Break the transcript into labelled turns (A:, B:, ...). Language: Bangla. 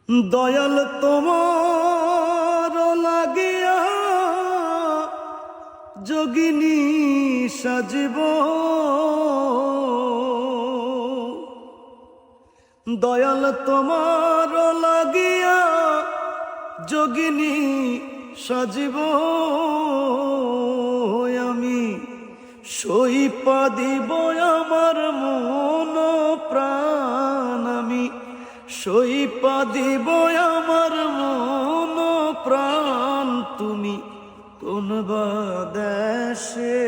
A: দয়াল তোমার লাগিয়া যোগিনী সাজিব, দয়াল তোমার লাগিয়া যোগিনী সাজিব। আমি সইপা দিব আমার মন প্রাণ, আমি সইপা দিব আমার মন প্রাণ। তুমি কোন বা দেশে